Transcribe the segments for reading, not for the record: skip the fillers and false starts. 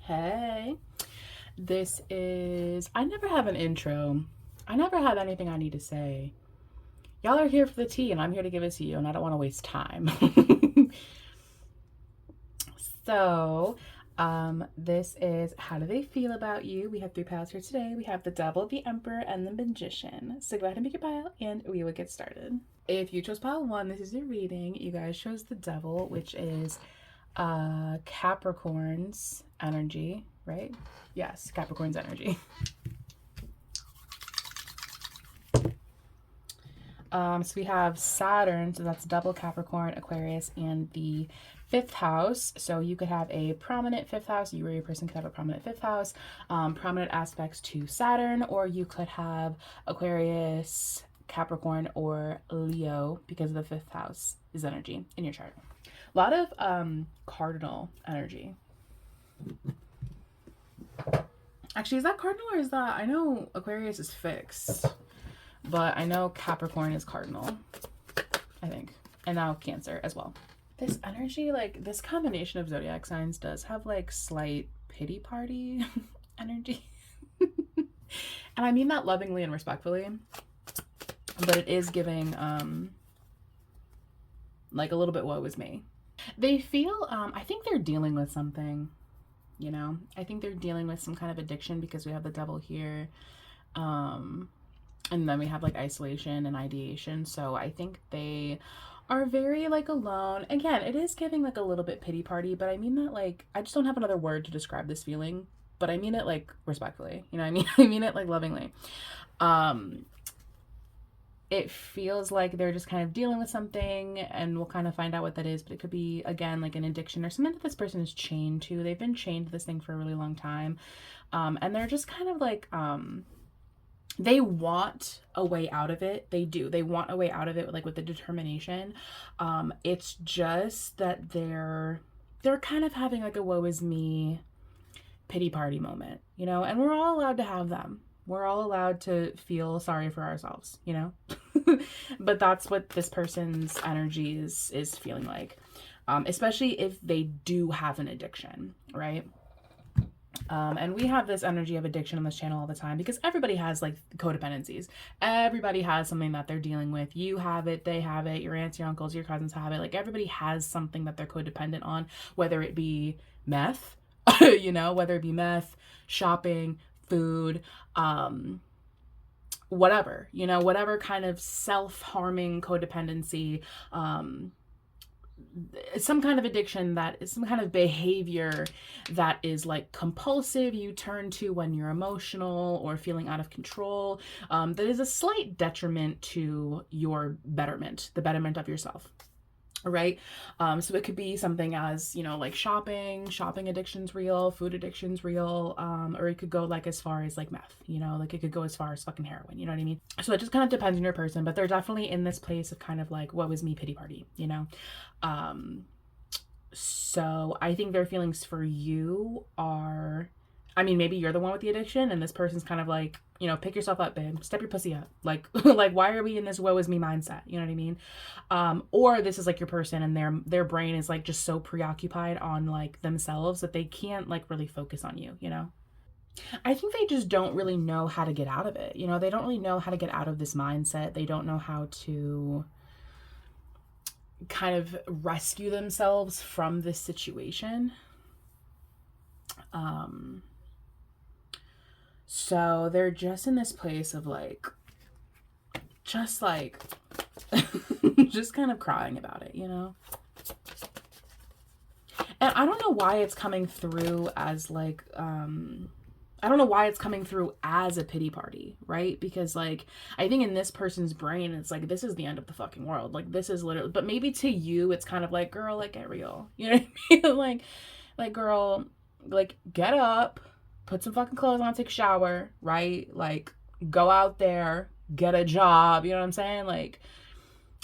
Hey, I never have an intro. I never have anything I need to say. Y'all are here for the tea, and I'm here to give it to you, and I don't want to waste time. so, this is How Do They Feel About You? We have three piles here today. We have the Devil, the Emperor, and the Magician. So go ahead and pick your pile, and we will get started. If you chose pile 1, this is your reading. You guys chose the Devil, which is Capricorn's energy, right? Yes, Capricorn's energy. So we have Saturn, so that's double Capricorn, Aquarius, and the 5th house. So you could have a prominent 5th house. You or your person could have a prominent 5th house, prominent aspects to Saturn, or you could have Aquarius, Capricorn, or Leo because the 5th house is energy in your chart. A lot of cardinal energy. Actually, is that cardinal or is that... I know Aquarius is fixed, but I know Capricorn is cardinal, I think. And now Cancer as well. This energy, like, this combination of zodiac signs does have, like, slight pity party energy. And I mean that lovingly and respectfully. But it is giving, like, a little bit woe is me. They feel, I think they're dealing with something, you know? I think they're dealing with some kind of addiction because we have the Devil here. And then we have, like, isolation and ideation. So I think they are very, like, alone. Again, it is giving, like, a little bit pity party, but I mean that, like, I just don't have another word to describe this feeling, but I mean it, like, respectfully. You know what I mean? I mean it, like, lovingly. It feels like they're just kind of dealing with something, and we'll kind of find out what that is, but it could be, again, like an addiction or something that this person is chained to. They've been chained to this thing for a really long time. And they're just kind of like, they want a way out of it. They do. They want a way out of it, like with the determination. It's just that they're kind of having like a woe is me pity party moment, you know, and we're all allowed to have them. We're all allowed to feel sorry for ourselves, you know? But that's what this person's energy is feeling like. Especially if they do have an addiction, right? And we have this energy of addiction on this channel all the time because everybody has like codependencies. Everybody has something that they're dealing with. You have it, they have it, your aunts, your uncles, your cousins have it. Like everybody has something that they're codependent on, whether it be meth, you know, whether it be meth, shopping, food, whatever, you know, whatever kind of self-harming codependency, some kind of addiction that is some kind of behavior that is like compulsive you turn to when you're emotional or feeling out of control, that is a slight detriment to your betterment, the betterment of yourself. Right? So it could be something as, you know, like shopping addiction's real, food addiction's real, or it could go like as far as like meth, you know, like it could go as far as fucking heroin, you know what I mean? So it just kind of depends on your person, but they're definitely in this place of kind of like, what was me pity party, you know? So I think their feelings for you are, I mean, maybe you're the one with the addiction and this person's kind of like, you know, pick yourself up, babe. Step your pussy up. Like, like, why are we in this woe is me mindset? You know what I mean? Or this is like your person and their brain is like just so preoccupied on like themselves that they can't like really focus on you, you know? I think they just don't really know how to get out of it. You know, they don't really know how to get out of this mindset. They don't know how to kind of rescue themselves from this situation. So they're just in this place of like, just like, just kind of crying about it, you know? And I don't know why it's coming through as like, I don't know why it's coming through as a pity party, right? Because like, I think in this person's brain, it's like, this is the end of the fucking world. Like this is literally, but maybe to you, it's kind of like, girl, like get real. You know what I mean? like girl, like get up, put some fucking clothes on, take a shower, right? Like go out there, get a job. You know what I'm saying? Like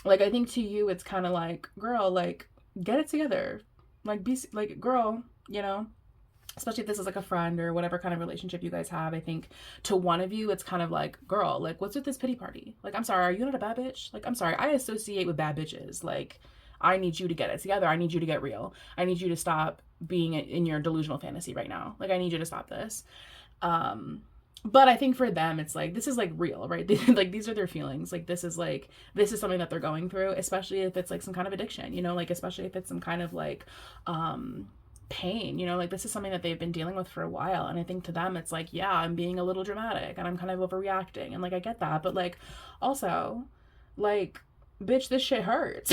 I think to you, it's kind of like, girl, like get it together. Like be like, girl, you know, especially if this is like a friend or whatever kind of relationship you guys have. I think to one of you, it's kind of like, girl, like what's with this pity party? Like, I'm sorry, are you not a bad bitch? Like, I'm sorry, I associate with bad bitches. Like, I need you to get it together. I need you to get real. I need you to stop being in your delusional fantasy right now. Like, I need you to stop this. But I think for them, it's like, this is like real, right? Like, these are their feelings. Like, this is something that they're going through, especially if it's like some kind of addiction, you know, like, especially if it's some kind of like, pain, you know, like, this is something that they've been dealing with for a while. And I think to them, it's like, yeah, I'm being a little dramatic and I'm kind of overreacting. And like, I get that. But like, also, like, bitch, this shit hurts,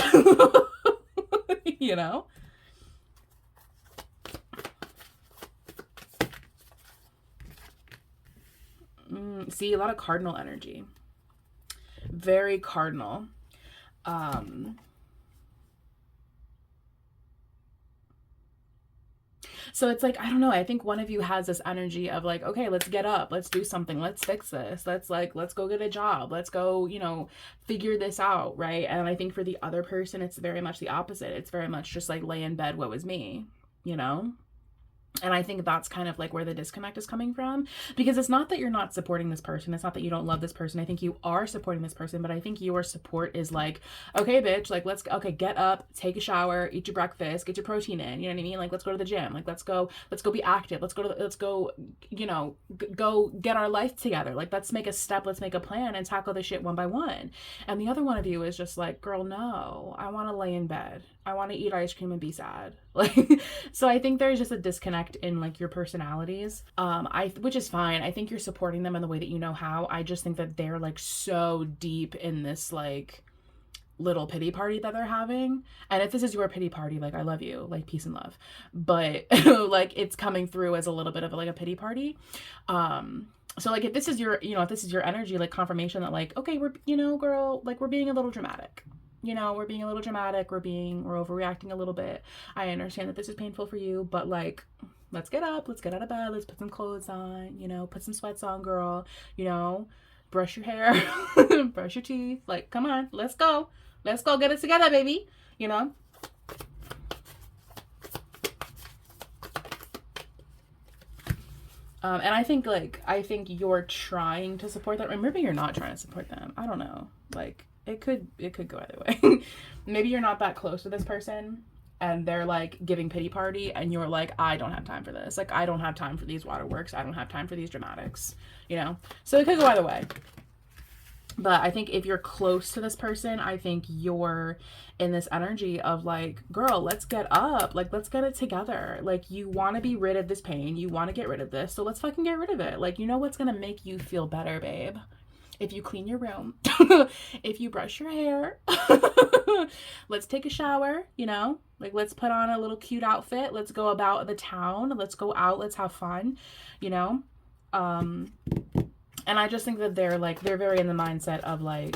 you know? See, a lot of cardinal energy. Very cardinal. So it's like, I don't know, I think one of you has this energy of like, okay, let's get up, let's do something, let's fix this, let's go get a job, let's go, you know, figure this out, right? And I think for the other person, it's very much the opposite. It's very much just like, lay in bed, what was me, you know? And I think that's kind of like where the disconnect is coming from, because it's not that you're not supporting this person. It's not that you don't love this person. I think you are supporting this person, but I think your support is like, okay, bitch, like, okay, get up, take a shower, eat your breakfast, get your protein in. You know what I mean? Like, let's go to the gym. Like, let's go be active. Let's go, you know, go get our life together. Like, let's make a step, let's make a plan and tackle this shit one by one. And the other one of you is just like, girl, no, I want to lay in bed. I want to eat ice cream and be sad. Like, so I think there's just a disconnect in like your personalities, which is fine. I think you're supporting them in the way that you know how. I just think that they're like so deep in this like little pity party that they're having. And if this is your pity party, like, I love you, like, peace and love, but like, it's coming through as a little bit of like a pity party. So like, if this is your, you know, if this is your energy, like, confirmation that like, okay, we're, you know, girl, like, we're being a little dramatic. You know, we're being a little dramatic. We're overreacting a little bit. I understand that this is painful for you, but like, let's get up. Let's get out of bed. Let's put some clothes on, you know, put some sweats on, girl, you know, brush your hair, brush your teeth. Like, come on, let's go. Let's go get it together, baby. You know? And I think you're trying to support them. Or maybe you're not trying to support them. I don't know. Like, it could go either way. Maybe you're not that close to this person and they're like giving pity party and you're like, I don't have time for this. Like, I don't have time for these waterworks. I don't have time for these dramatics, you know? So it could go either way. But I think if you're close to this person, I think you're in this energy of like, girl, let's get up. Like, let's get it together. Like, you want to be rid of this pain. You want to get rid of this. So let's fucking get rid of it. Like, you know what's going to make you feel better, babe? If you clean your room, if you brush your hair, let's take a shower, you know, like, let's put on a little cute outfit. Let's go about the town. Let's go out. Let's have fun, you know? And I just think that they're very in the mindset of like,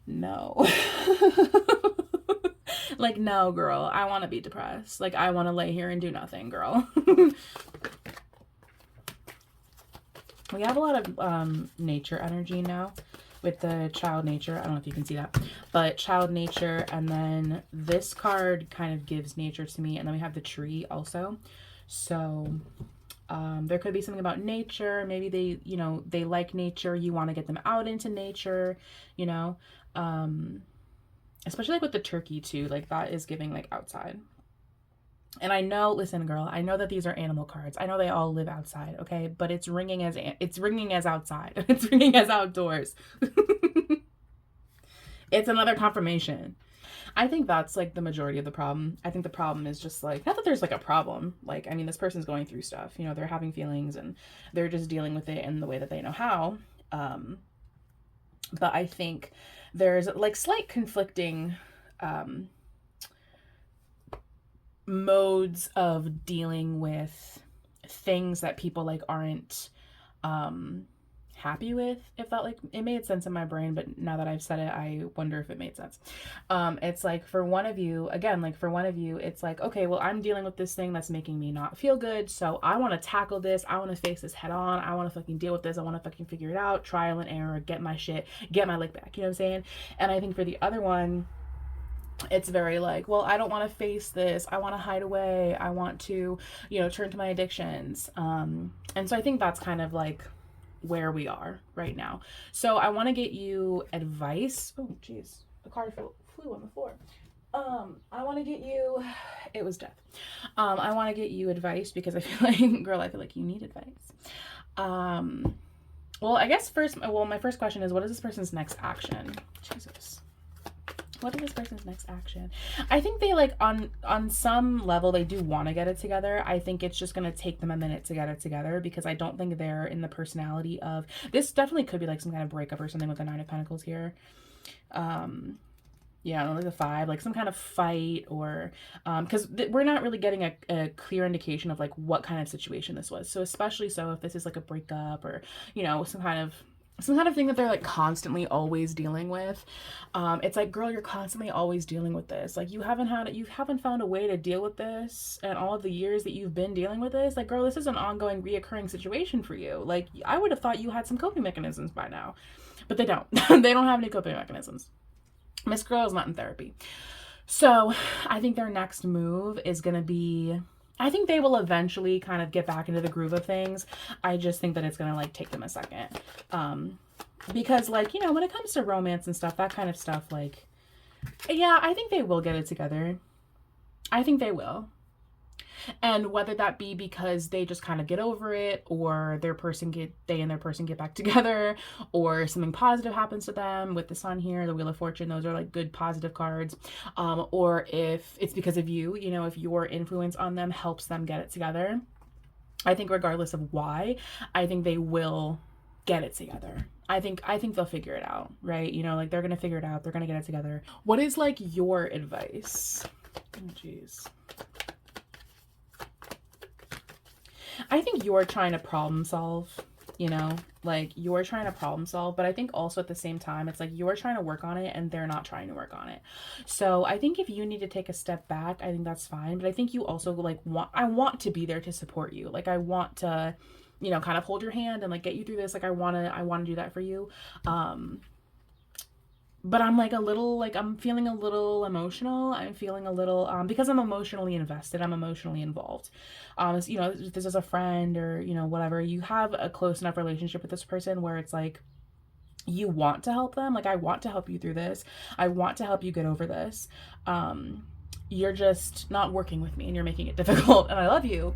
no, like, no, girl, I want to be depressed. Like, I want to lay here and do nothing, girl. We have a lot of nature energy now with the child nature. I don't know if you can see that, but child nature. And then this card kind of gives nature to me. And then we have the tree also. So there could be something about nature. Maybe they, you know, they like nature. You want to get them out into nature, you know, especially like with the turkey too. Like, that is giving like outside. And I know, listen, girl, I know that these are animal cards. I know they all live outside, okay? But it's ringing as outside. It's ringing as outdoors. It's another confirmation. I think that's like the majority of the problem. I think the problem is just like, not that there's like a problem. Like, I mean, this person's going through stuff, you know, they're having feelings and they're just dealing with it in the way that they know how. But I think there's like slight conflicting, modes of dealing with things that people like aren't happy with, if that, like, it made sense in my brain, but now that I've said it, I wonder if it made sense. It's like, for one of you, again, like, for one of you, it's like, okay, well, I'm dealing with this thing that's making me not feel good, so I want to tackle this. I want to face this head on. I want to fucking deal with this. I want to fucking figure it out, trial and error, get my lick back, you know what I'm saying? And I think for the other one, it's very like, well, I don't want to face this. I want to hide away. I want to, you know, turn to my addictions. And so I think that's kind of like where we are right now. So I want to get you advice. Oh, geez. The card flew on the floor. I want to get you, it was death. I want to get you advice because I feel like, girl, I feel like you need advice. Um, well, I guess first, well, my first question is, what is this person's next action? Jesus. What is this person's next action? I think they like on some level they do want to get it together. I think it's just gonna take them a minute to get it together because I don't think they're in the personality of this. Definitely could be like some kind of breakup or something with the Nine of Pentacles here. Yeah, like the five, like some kind of fight or because we're not really getting a clear indication of like what kind of situation this was. So especially so if this is like a breakup or some kind of thing that they're like constantly always dealing with. It's like, girl, you're constantly always dealing with this. Like you haven't found a way to deal with this in all of the years that you've been dealing with this. Like, girl, this is an ongoing, reoccurring situation for you. Like I would have thought you had some coping mechanisms by now, but they don't. They don't have any coping mechanisms. Miss Girl is not in therapy. So I think their next move is going to be, I think they will eventually kind of get back into the groove of things. I just think that it's going to like take them a second. Because like, when it comes to romance and stuff, that kind of stuff, like, yeah, I think they will get it together. I think they will. And whether that be because they just kind of get over it, or they and their person get back together, or something positive happens to them with the Sun here, the Wheel of Fortune, those are like good positive cards. Or if it's because of you, if your influence on them helps them get it together. I think regardless of why, I think they will get it together. I think they'll figure it out, right? Like they're gonna figure it out, they're gonna get it together. What is like your advice? Oh, jeez. I think you're trying to problem solve, like you're trying to problem solve, but I think also at the same time, it's like you're trying to work on it and they're not trying to work on it. So I think if you need to take a step back, I think that's fine. But I think you also like I want to be there to support you. Like I want to, kind of hold your hand and like get you through this. Like I want to do that for you. But I'm like I'm feeling a little emotional. I'm feeling a little, because I'm emotionally invested, I'm emotionally involved. If this is a friend or, whatever, you have a close enough relationship with this person where it's like, you want to help them. Like, I want to help you through this. I want to help you get over this. You're just not working with me and you're making it difficult. And I love you,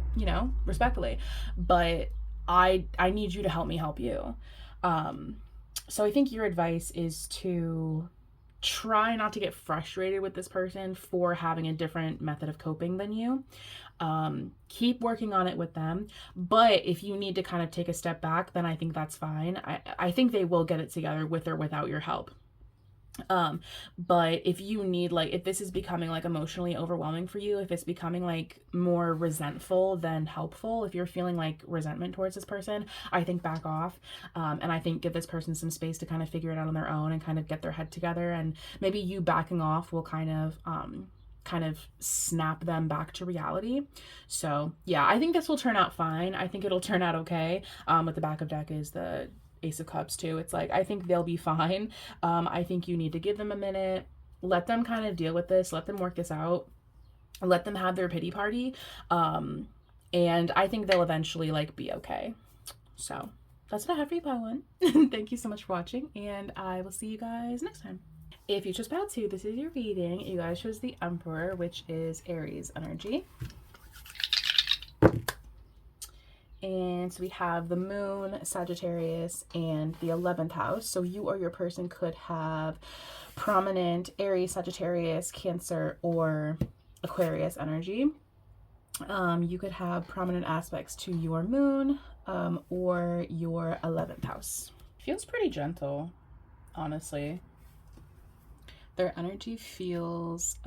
respectfully, but I need you to help me help you. So I think your advice is to try not to get frustrated with this person for having a different method of coping than you. Keep working on it with them. But if you need to kind of take a step back, then I think that's fine. I think they will get it together with or without your help. But if you need, like, if this is becoming like emotionally overwhelming for you, if it's becoming like more resentful than helpful, if you're feeling like resentment towards this person, I think back off. And I think give this person some space to kind of figure it out on their own and kind of get their head together. And maybe you backing off will kind of snap them back to reality. So yeah, I think this will turn out fine. I think it'll turn out okay. With the back of deck is the Ace of Cups too. It's like, I think they'll be fine. I think you need to give them a minute, let them kind of deal with this, let them work this out, let them have their pity party. And I think they'll eventually like be okay. So that's what I have for you, Pile One. Thank you so much for watching, and I will see you guys next time. If you chose Pile 2, this is your reading. You guys chose the Emperor, which is Aries energy. And so we have the Moon, Sagittarius, and the 11th house. So you or your person could have prominent Aries, Sagittarius, Cancer, or Aquarius energy. You could have prominent aspects to your Moon or your 11th house. Feels pretty gentle, honestly. Their energy feels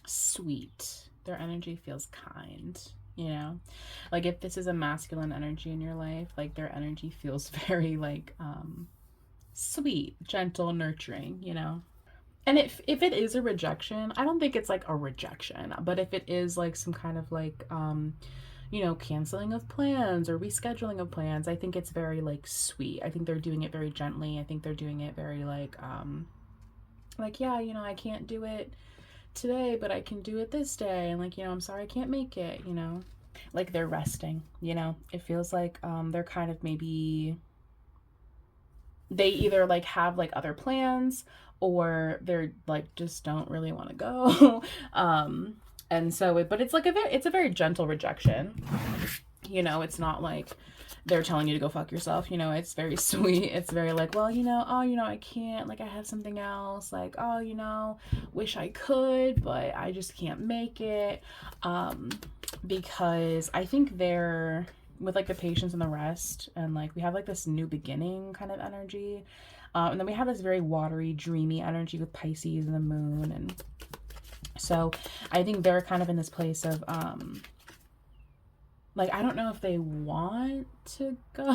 sweet. Their energy feels kind, like if this is a masculine energy in your life, like their energy feels very like sweet, gentle, nurturing, and if it is a rejection, I don't think it's like a rejection, but if it is like some kind of like canceling of plans or rescheduling of plans, I think it's very like sweet. I think they're doing it very gently. I think they're doing it very like yeah, I can't do it today, but I can do it this day, and like, I'm sorry I can't make it, like they're resting, it feels like they're kind of maybe they either like have like other plans, or they're like just don't really want to go. And so but it's like it's a very gentle rejection. It's not like they're telling you to go fuck yourself. It's very sweet. It's very like, well, oh, I can't, like, I have something else, like, oh, wish I could, but I just can't make it. Because I think they're with like the patience and the rest, and like we have like this new beginning kind of energy. And then we have this very watery, dreamy energy with Pisces and the moon. And so I think they're kind of in this place of, like, I don't know if they want to go.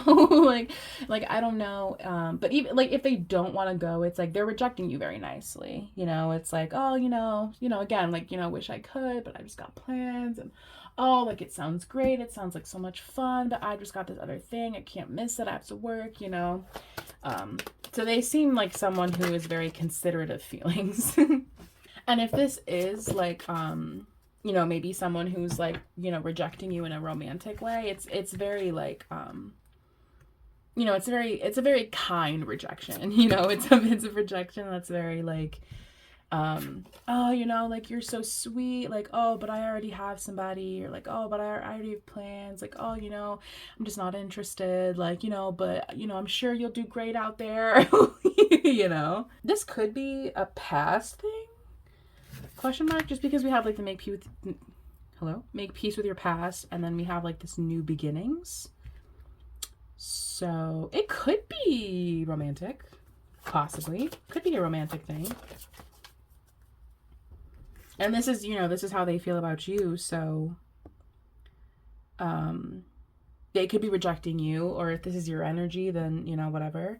like I don't know. But even like if they don't want to go, it's like they're rejecting you very nicely. It's like, oh, again, like, wish I could, but I just got plans, and oh, like, it sounds great. It sounds like so much fun, but I just got this other thing. I can't miss it. I have to work, So they seem like someone who is very considerate of feelings. And if this is like, maybe someone who's like, rejecting you in a romantic way, it's very like, it's a very kind rejection. It's a rejection that's very like, oh, like, you're so sweet, like, oh, but I already have somebody, or like, oh, but I already have plans, like, oh, I'm just not interested, like, but I'm sure you'll do great out there. This could be a past thing, question mark, just because we have like the make peace with your past, and then we have like this new beginnings. So it could be romantic, possibly. Could be a romantic thing. And this is how they feel about you. So they could be rejecting you, or if this is your energy, then whatever.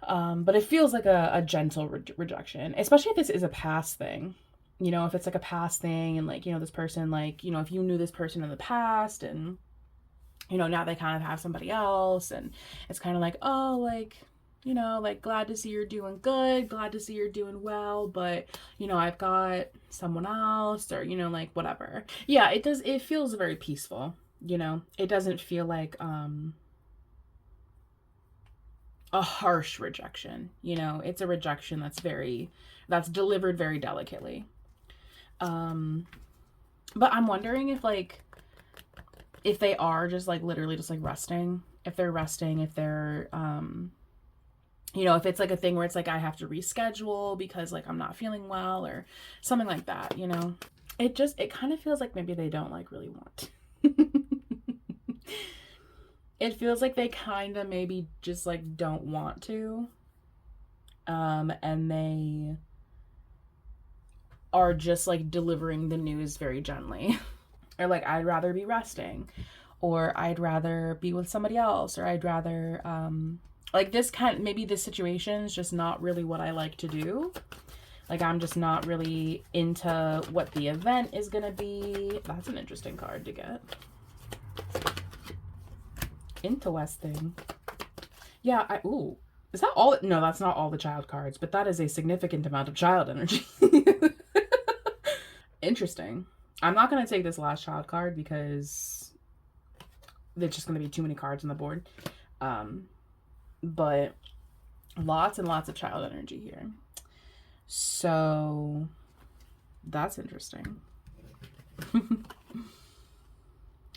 But it feels like a gentle rejection, especially if this is a past thing. If it's like a past thing, and like, this person, like, if you knew this person in the past, and now they kind of have somebody else, and it's kind of like, oh, like, like, glad to see you're doing good, glad to see you're doing well, but I've got someone else, or like, whatever. Yeah, it feels very peaceful. It doesn't feel like a harsh rejection. It's a rejection that's delivered very delicately. But I'm wondering if they are just like literally just like resting, if they're resting, if they're if it's like a thing where it's like, I have to reschedule because like I'm not feeling well, or something like that. It kind of feels like maybe they don't like really want. It feels like they kind of maybe just like don't want to, and they are just like delivering the news very gently. Or like, I'd rather be resting, or I'd rather be with somebody else, or I'd rather like, maybe this situation is just not really what I like to do. Like, I'm just not really into what the event is gonna be. That's an interesting card to get. Interesting. Yeah, ooh. Is that all? No, that's not all the child cards, but that is a significant amount of child energy. Interesting. I'm not going to take this last child card because there's just going to be too many cards on the board. But lots and lots of child energy here. So that's interesting.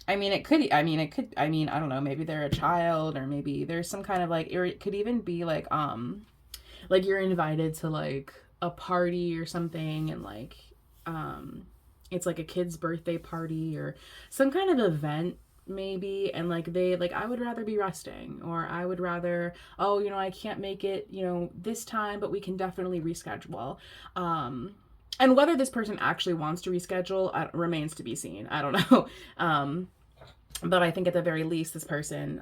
I don't know, maybe they're a child, or maybe there's some kind of like, or it could even be like you're invited to like a party or something, and like, it's like a kid's birthday party or some kind of event maybe, and like they like, I would rather be resting, or I would rather, oh, I can't make it, this time, but we can definitely reschedule. And whether this person actually wants to reschedule remains to be seen. I don't know. But I think at the very least, this person,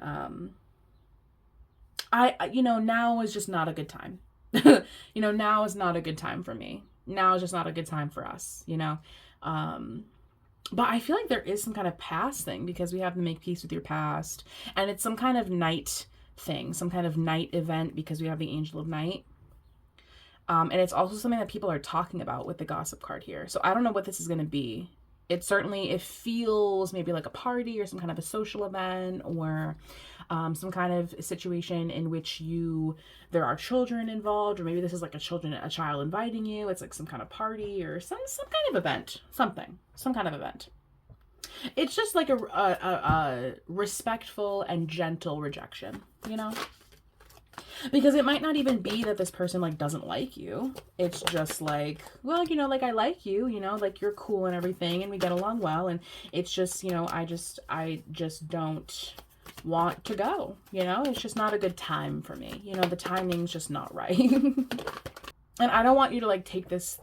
now is just not a good time. Now is not a good time for me. Now is just not a good time for us, But I feel like there is some kind of past thing, because we have to make peace with your past. And it's some kind of night thing, some kind of night event, because we have the Angel of Night. And it's also something that people are talking about with the Gossip card here. So I don't know what this is going to be. it feels maybe like a party or some kind of a social event, or some kind of situation in which there are children involved, or maybe this is like a child inviting you. It's like some kind of party or some kind of event, some kind of event. It's just like a respectful and gentle rejection, you know? Because it might not even be that this person like doesn't like you. It's just like, well, like I like you, like you're cool and everything and we get along well, and it's just, I just don't want to go, It's just not a good time for me. The timing's just not right. And I don't want you to like take this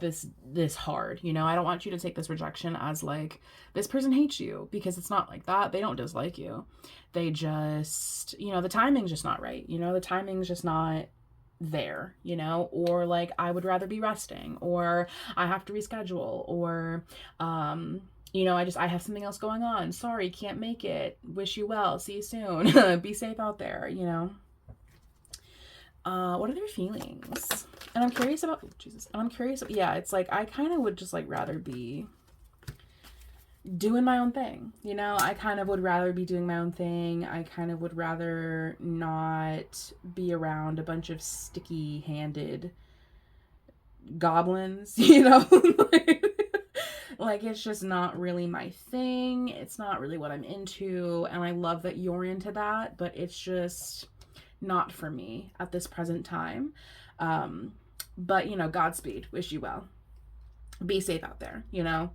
hard, I don't want you to take this rejection as like this person hates you, because it's not like that. They don't dislike you. They just, the timing's just not right. The timing's just not there, or like I would rather be resting, or I have to reschedule, or I have something else going on. Sorry, can't make it. Wish you well. See you soon. Be safe out there, What are their feelings? And I'm curious about, yeah, it's like, I kind of would just like rather be doing my own thing. I kind of would rather be doing my own thing. I kind of would rather not be around a bunch of sticky handed goblins, like it's just not really my thing. It's not really what I'm into. And I love that you're into that, but it's just not for me at this present time. But Godspeed, wish you well, be safe out there, yeah.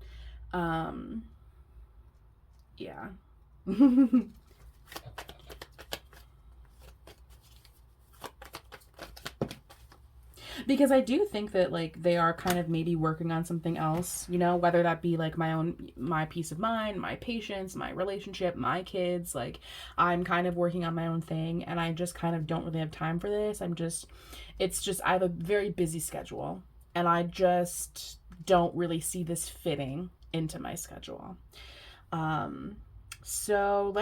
Because I do think that like they are kind of maybe working on something else, whether that be like my peace of mind, my patience, my relationship, my kids. Like I'm kind of working on my own thing, and I just kind of don't really have time for this. I have a very busy schedule, and I just don't really see this fitting into my schedule. So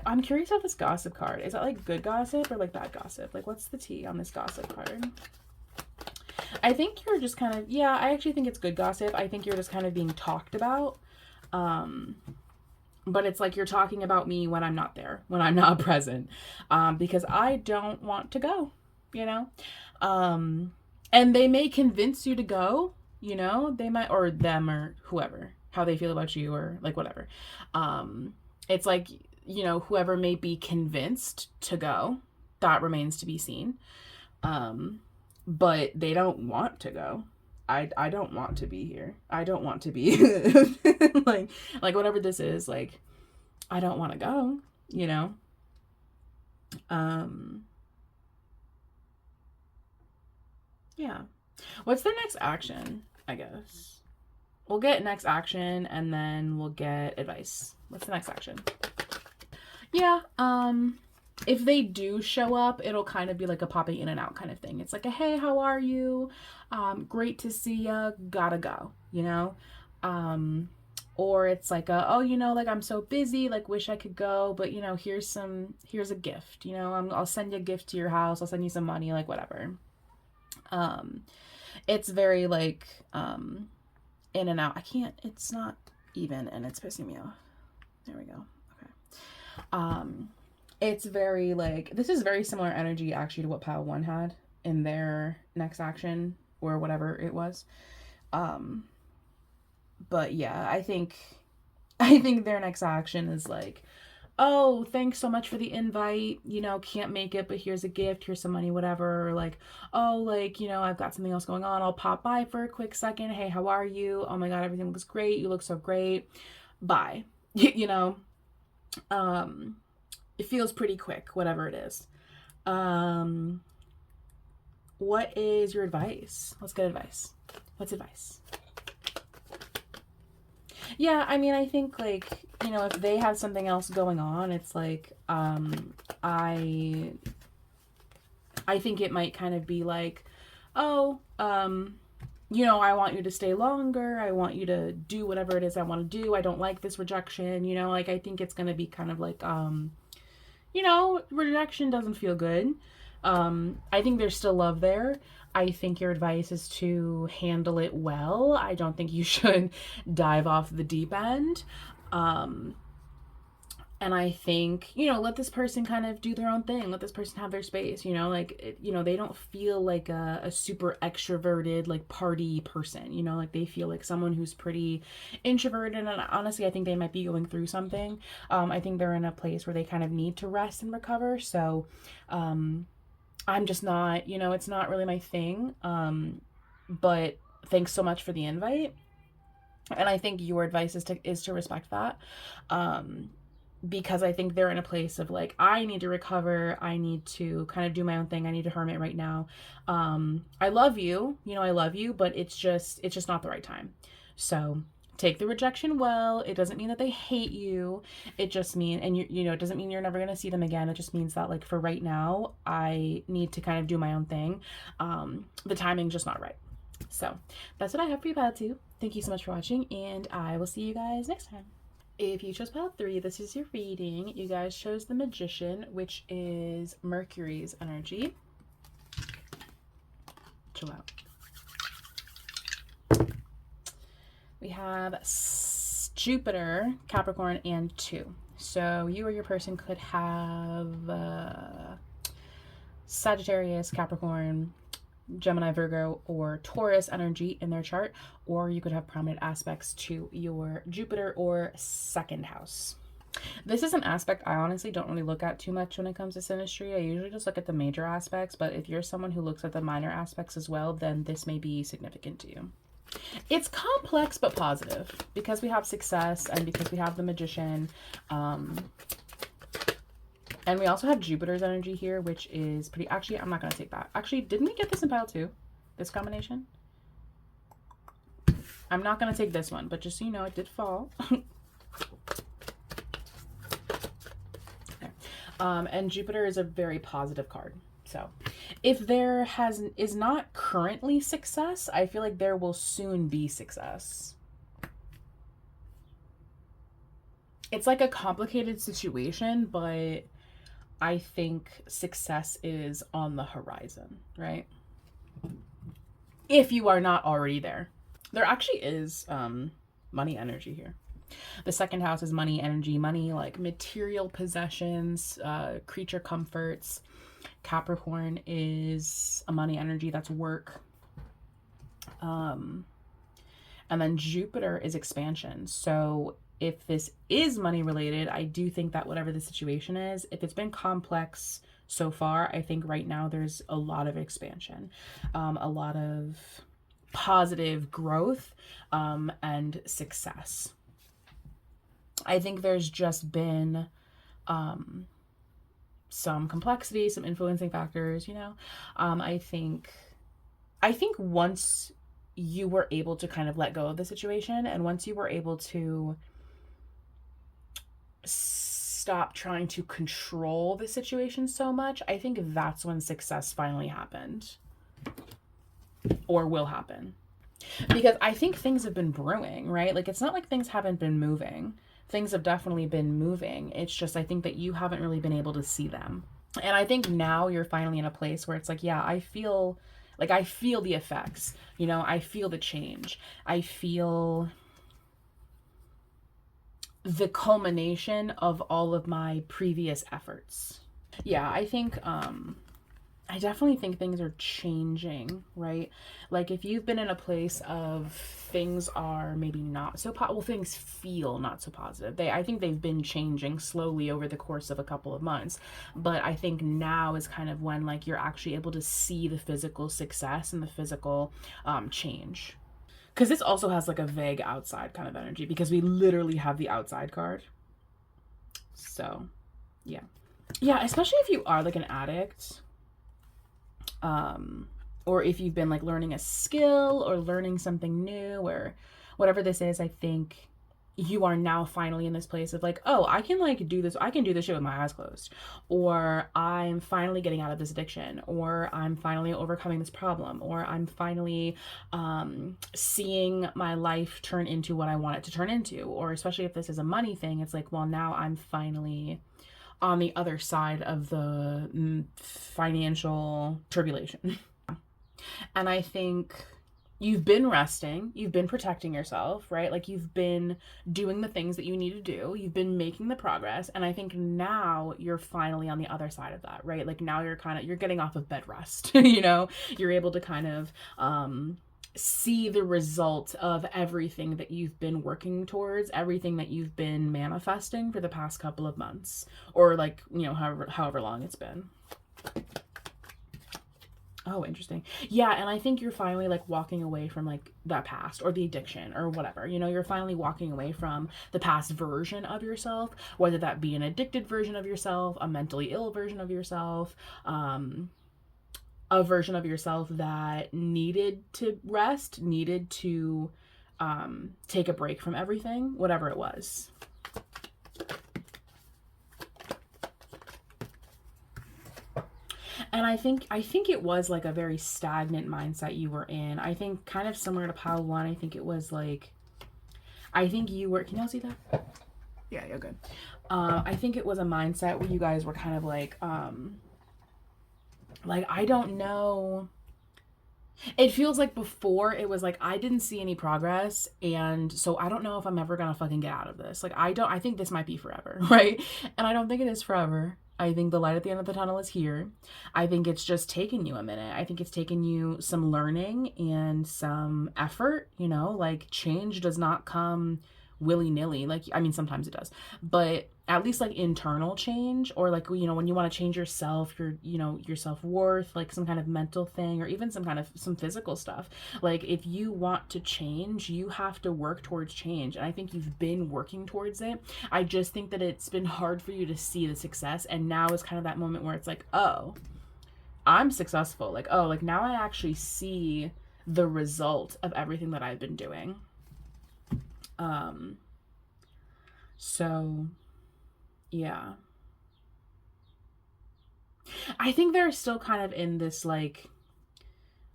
I'm curious about this gossip card. Is that like good gossip or like bad gossip? Like what's the tea on this gossip card? I think you're just kind of, yeah, I actually think it's good gossip. I think you're just kind of being talked about. But it's like you're talking about me when I'm not there, when I'm not present, because I don't want to go, and they may convince you to go, they might, or them or whoever, how they feel about you or like whatever. It's like, whoever may be convinced to go, that remains to be seen. But they don't want to go. I don't want to be here. I don't want to be like whatever this is, like I don't want to go, yeah. What's their next action? I guess we'll get next action and then we'll get advice. What's the next action? Yeah, if they do show up, it'll kind of be like a popping in and out kind of thing. It's like a, hey, how are you? Great to see ya. Gotta go, or it's like a, oh, like I'm so busy, like wish I could go, but here's a gift, I'll send you a gift to your house. I'll send you some money, like whatever. It's very like, in and out. It's not even, and it's pissing me off. There we go. Okay. It's very like, this is very similar energy actually to what Pile 1 had in their next action or whatever it was. But yeah, I think their next action is like, oh, thanks so much for the invite, can't make it, but here's a gift, here's some money, whatever. Or like, oh, like, I've got something else going on. I'll pop by for a quick second. Hey, how are you? Oh my God, everything looks great. You look so great. Bye. It feels pretty quick, whatever it is. What is your advice? Let's get advice. What's advice? Yeah, I mean, I think like, if they have something else going on, it's like, I think it might kind of be like, oh, I want you to stay longer. I want you to do whatever it is I want to do. I don't like this rejection, like, I think it's going to be kind of like, rejection doesn't feel good. I think there's still love there. I think your advice is to handle it well. I don't think you should dive off the deep end. Um, and I think, let this person kind of do their own thing. Let this person have their space, like, they don't feel like a super extroverted, like party person, like they feel like someone who's pretty introverted. And honestly, I think they might be going through something. I think they're in a place where they kind of need to rest and recover. So, I'm just not, it's not really my thing. But thanks so much for the invite. And I think your advice is to respect that. Because I think they're in a place of like, I need to recover. I need to kind of do my own thing. I need to hermit right now. I love you, I love you, but it's just not the right time. So take the rejection well. It doesn't mean that they hate you. It just means, and it doesn't mean you're never going to see them again. It just means that like for right now, I need to kind of do my own thing. The timing's just not right. So that's what I have for you, pile 2. Thank you so much for watching, and I will see you guys next time. If you chose pile 3, this is your reading. You guys chose the Magician, which is Mercury's energy. Chill out. We have Jupiter, Capricorn, and 2. So you or your person could have Sagittarius, Capricorn, Gemini, Virgo, or Taurus energy in their chart, or you could have prominent aspects to your Jupiter or 2nd house. This is an aspect I honestly don't really look at too much when it comes to synastry. I usually just look at the major aspects, but if you're someone who looks at the minor aspects as well, then this may be significant to you. It's complex but positive because we have success and because we have the Magician. And we also have Jupiter's energy here, which is pretty... Actually, I'm not going to take that. Actually, didn't we get this in pile 2? This combination? I'm not going to take this one, but just so you know, it did fall. Okay. And Jupiter is a very positive card. So if there is not currently success, I feel like there will soon be success. It's like a complicated situation, but I think success is on the horizon, right? If you are not already there. There actually is money energy here. The 2nd house is money energy, money like material possessions, creature comforts. Capricorn is a money energy, that's work. And then Jupiter is expansion. So if this is money related, I do think that whatever the situation is, if it's been complex so far, I think right now there's a lot of expansion, a lot of positive growth, and success. I think there's just been some complexity, some influencing factors, I think once you were able to kind of let go of the situation, and once you were able to stop trying to control the situation so much, I think that's when success finally happened or will happen. Because I think things have been brewing, right? Like, it's not like things haven't been moving. Things have definitely been moving. It's just, I think that you haven't really been able to see them. And I think now you're finally in a place where it's like, yeah, I feel the effects, I feel the change. I feel the culmination of all of my previous efforts. Yeah, I definitely think things are changing, right? Like if you've been in a place of things are maybe not so things feel not so positive. I think they've been changing slowly over the course of a couple of months, but I think now is kind of when like you're actually able to see the physical success and the physical change. Because this also has like a vague outside kind of energy because we literally have the outside card. So, yeah. Yeah, especially if you are like an addict. Or if you've been like learning a skill or learning something new or whatever this is, I think you are now finally in this place of like, oh, I can like do this. I can do this shit with my eyes closed, or I'm finally getting out of this addiction, or I'm finally overcoming this problem, or I'm finally seeing my life turn into what I want it to turn into. Or especially if this is a money thing, it's like, well, now I'm finally on the other side of the financial tribulation. And I think you've been resting, you've been protecting yourself, right? Like you've been doing the things that you need to do, you've been making the progress, and I think now you're finally on the other side of that, right? Like now you're getting off of bed rest, you know? You're able to kind of see the result of everything that you've been working towards, everything that you've been manifesting for the past couple of months, or like, you know, however long it's been. Oh, interesting. Yeah, and I think you're finally like walking away from like that past or the addiction or whatever. You know, you're finally walking away from the past version of yourself, whether that be an addicted version of yourself, a mentally ill version of yourself, a version of yourself that needed to rest, needed to take a break from everything, whatever it was. And I think it was like a very stagnant mindset you were in. I think kind of similar to pile one. I think it was like, I think you were. Can y'all see that? Yeah, you're good. I think it was a mindset where you guys were kind of like I don't know. It feels like before it was like I didn't see any progress, and so I don't know if I'm ever gonna fucking get out of this. Like I think this might be forever, right? And I don't think it is forever. I think the light at the end of the tunnel is here. I think it's just taken you a minute. I think it's taken you some learning and some effort, you know, like change does not come willy-nilly. Like, I mean, sometimes it does, but at least like internal change, or like, you know, when you want to change yourself, your, you know, your self-worth, like some kind of mental thing, or even some physical stuff. Like if you want to change, you have to work towards change, and I think you've been working towards it. I just think that it's been hard for you to see the success, and now is kind of that moment where it's like, oh, I'm successful. Like, oh, like now I actually see the result of everything that I've been doing. So yeah. I think they're still kind of in this like,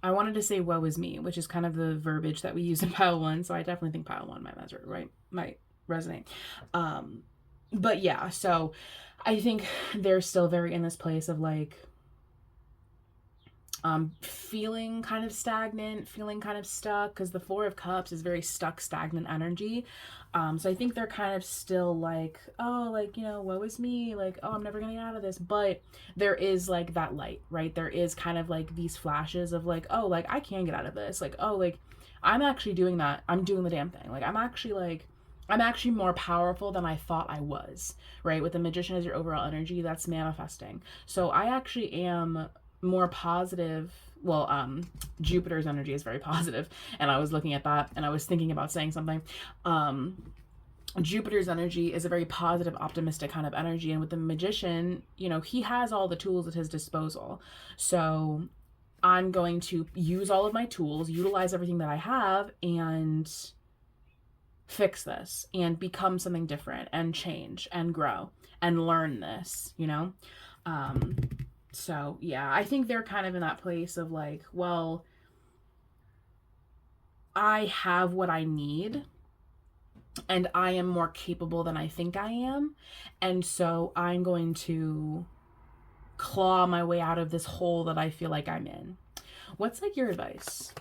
I wanted to say woe is me, which is kind of the verbiage that we use in pile one, so I definitely think pile one might resonate. But yeah, so I think they're still very in this place of like feeling kind of stagnant, feeling kind of stuck, because the Four of Cups is very stuck, stagnant energy. So I think they're kind of still like, oh, like, you know, woe is me, like, oh, I'm never gonna get out of this. But there is like that light, right? There is kind of like these flashes of like, oh, like I can get out of this. Like, oh, like I'm actually doing that. I'm doing the damn thing. Like I'm actually more powerful than I thought I was, right? With the Magician as your overall energy, that's manifesting. So I actually am more positive. Well, Jupiter's energy is very positive, and I was looking at that and I was thinking about saying something. Jupiter's energy is a very positive, optimistic kind of energy, and with the Magician, you know, he has all the tools at his disposal. So I'm going to use all of my tools, utilize everything that I have, and fix this and become something different and change and grow and learn this, you know? So yeah, I think they're kind of in that place of like, well, I have what I need and I am more capable than I think I am. And so I'm going to claw my way out of this hole that I feel like I'm in. What's like your advice?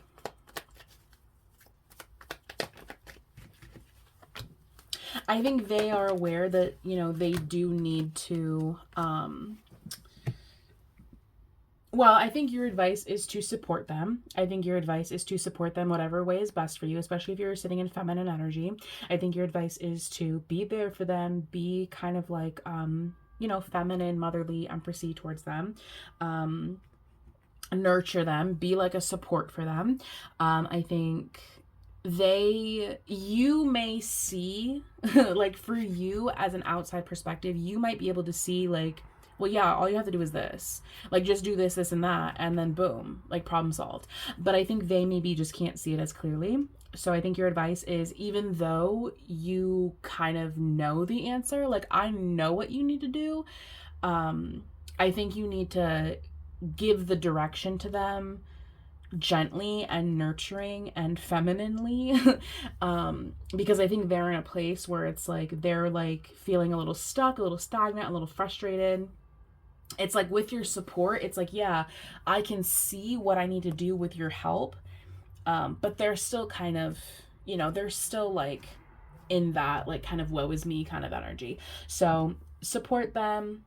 I think they are aware that, you know, they do need to, well, I think your advice is to support them. I think your advice is to support them whatever way is best for you, especially if you're sitting in feminine energy. I think your advice is to be there for them, be kind of like, you know, feminine, motherly, empressy towards them. Nurture them, be like a support for them. I think you may see, like for you as an outside perspective, you might be able to see like, well, yeah, all you have to do is this. Like, just do this, this, and that, and then boom, like problem solved. But I think they maybe just can't see it as clearly. So I think your advice is, even though you kind of know the answer, like I know what you need to do, I think you need to give the direction to them gently and nurturing and femininely. Because I think they're in a place where it's like they're like feeling a little stuck, a little stagnant, a little frustrated. It's like with your support, it's like, yeah, I can see what I need to do with your help. But they're still kind of, they're still like in that like kind of woe is me kind of energy. So support them,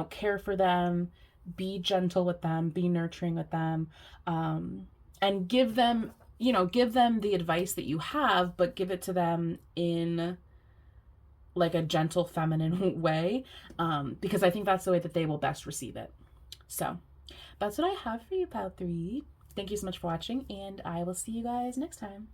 care for them, be gentle with them, be nurturing with them, and give them the advice that you have, but give it to them in like a gentle, feminine way, because I think that's the way that they will best receive it. So that's what I have for you, Pal 3. Thank you so much for watching, and I will see you guys next time.